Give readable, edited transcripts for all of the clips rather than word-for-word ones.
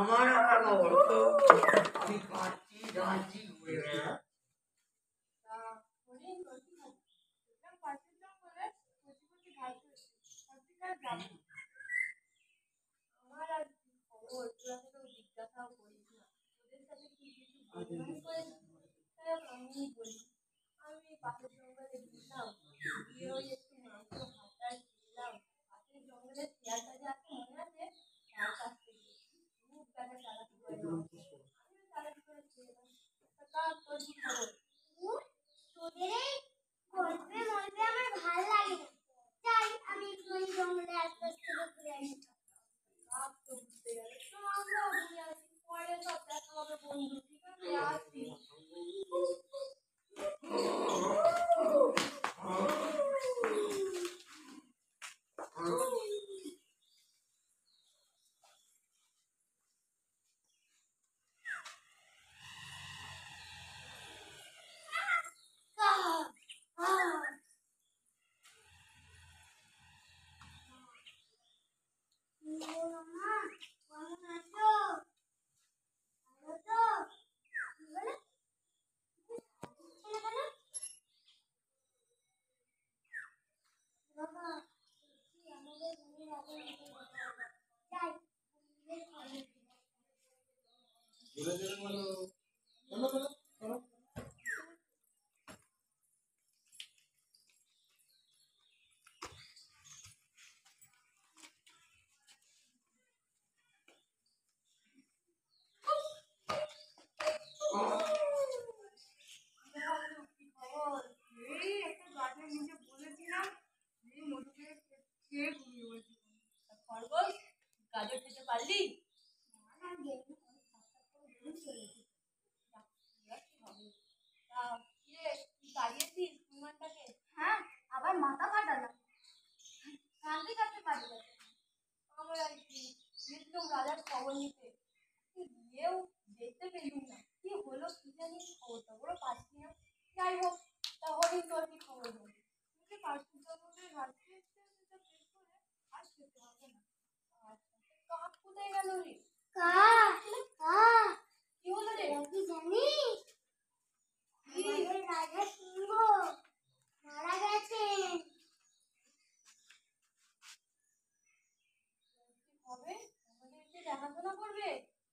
আমার আমি কাটছি যাচ্ছি ঘুরে গাজর খেতে পারলি? হ্যাঁ, আবার মাথা ফাটালাম। কালকে কাটতে পারবে আমার আর কি রাজার খবর নিতে গিয়েও দেখতে পেলুম না কি হলো কি জানি খবরটা বড় পাচ্ছি না। যাই হোক তাহলে তো আর কি খবর বলি আর খেতে হবে না। কাক কোথায় গেল রে? কি হলো রে? কি জানিস রাজা সিংহ মারা গেছেন। হবে আমাদেরকে দেখাশোনা করবে?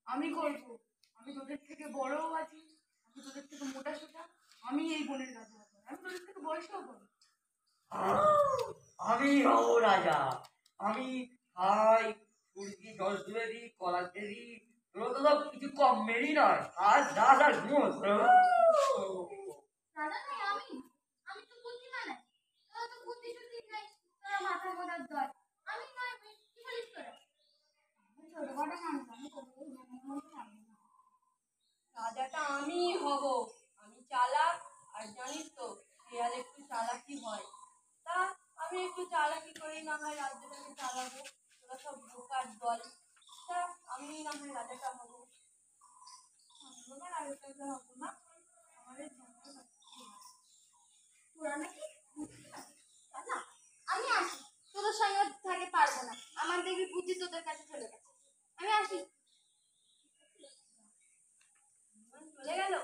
আমি করব। আমি তোদের থেকে বড়ও আছি, আমি তোদের থেকে মোটা সোটা, আমি এই বনের রাজা হব। আমি তোদের থেকে বয়সও বড়। আমি হব রাজা। আমি খাই সূর্যি জল তুলে দিই, কলা দিই, তোরা তো সব কিছু কম মেরি নয়। আর দাস আর ঘুমোস রাজা নয় আমি। আমি তো বুদ্ধিমান আছি, তোরা তো বুদ্ধি শুদ্ধি নাই, তোরা মাথা মোটার দল। আমি নয় কি বলিস তোরা? ছোটখাটো মানুষ, আমি রাজাটা আমি হব। আমি চালাক, আর জানিস তো শেয়াল একটু চালাকি হয়। তা আমি একটু চালাকি করি, না হয় রাজ্যটাকে চালাবো। তোরা সব বোকার দল। তা আমি না হয় রাজাটা হবো। রাজাটা হবো না, আমাদের তোরা নাকি না, আমি আসি। তোদের সঙ্গে থাকে পারবো না, আমার দেখবি বুদ্ধি তোদের কাছে চলে গেছে। আমি আসি। চলে গেল।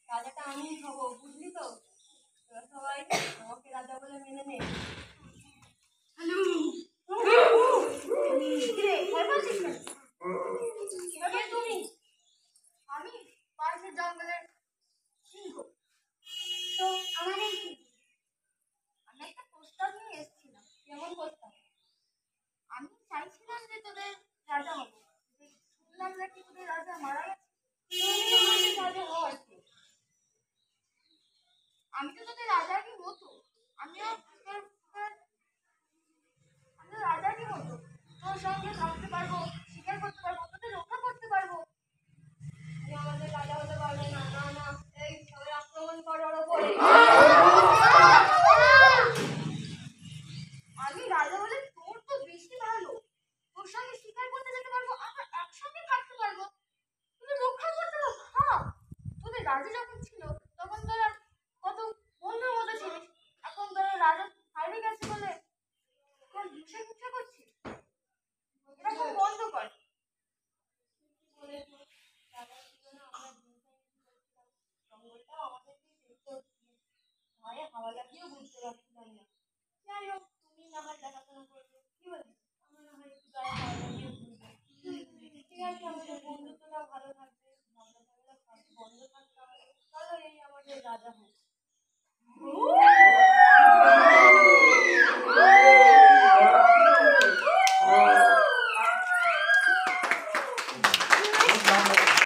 রাজাটা আমি হব, বুঝলি তো? তোরা সবাই আমাকে রাজা বলে মেনে নে। হ্যালো তুমি? আমি পাশের জঙ্গলের সিংহ। তো আমাদের কি? আমি একটা প্রস্তাব নিয়ে এসেছিলাম। কেমন প্রস্তাব? আমি চাইছিলাম যে তোদের রাজা হবো, কি তোদের রাজা মারা গেছে? রাজা হওয়ার কে? আমি তো তোদের রাজারই মতো। আমিও আমিও রাজারই মতো। তোর সঙ্গে থাকতে পারবো, শিকার করতে পারবো, তোদের রক্ষা করতে পারবো। তুমি আমাদের রাজা হতে পারবে না। না না, এই সবাই আক্রমণ করার ওপরে। আমি রাজা হলে তোর তো বেশি ভালো। তোর সঙ্গে শিকার করতে যেতে পারবো, আমরা একসঙ্গে থাকতে পারবো, তোদের রক্ষা করতে পারবো। হ্যাঁ, তোদের রাজা যখন ছিল তখন তোরা কত বন্ধুর মতো ছিলিস। এখন তোরা রাজা হারিয়ে গেছে বলে এখন হিংসা হিংসা করছিস। এরকম বন্ধ কর। বলেছো, রাজা ছিল না, আমরা জঙ্গলটাও আমাদেরকেই দেখতে হচ্ছে। ভয়ে হাওয়া লাগিয়েও বুঝতে পারছিলাম না। যাই হোক, তুমি না হয় দেখাশোনা করবে, কি বলবে? আমরা না হয় একটু গায়ে হাওয়া লাগিয়ে ঘুরবো। ঠিক আছে, আমাদের বন্ধুত্বটা ভালো থাকবে, ঝগড়া ঝামেলা বন্ধ থাকতে হবে, চলো এই আমাদের রাজা হোক।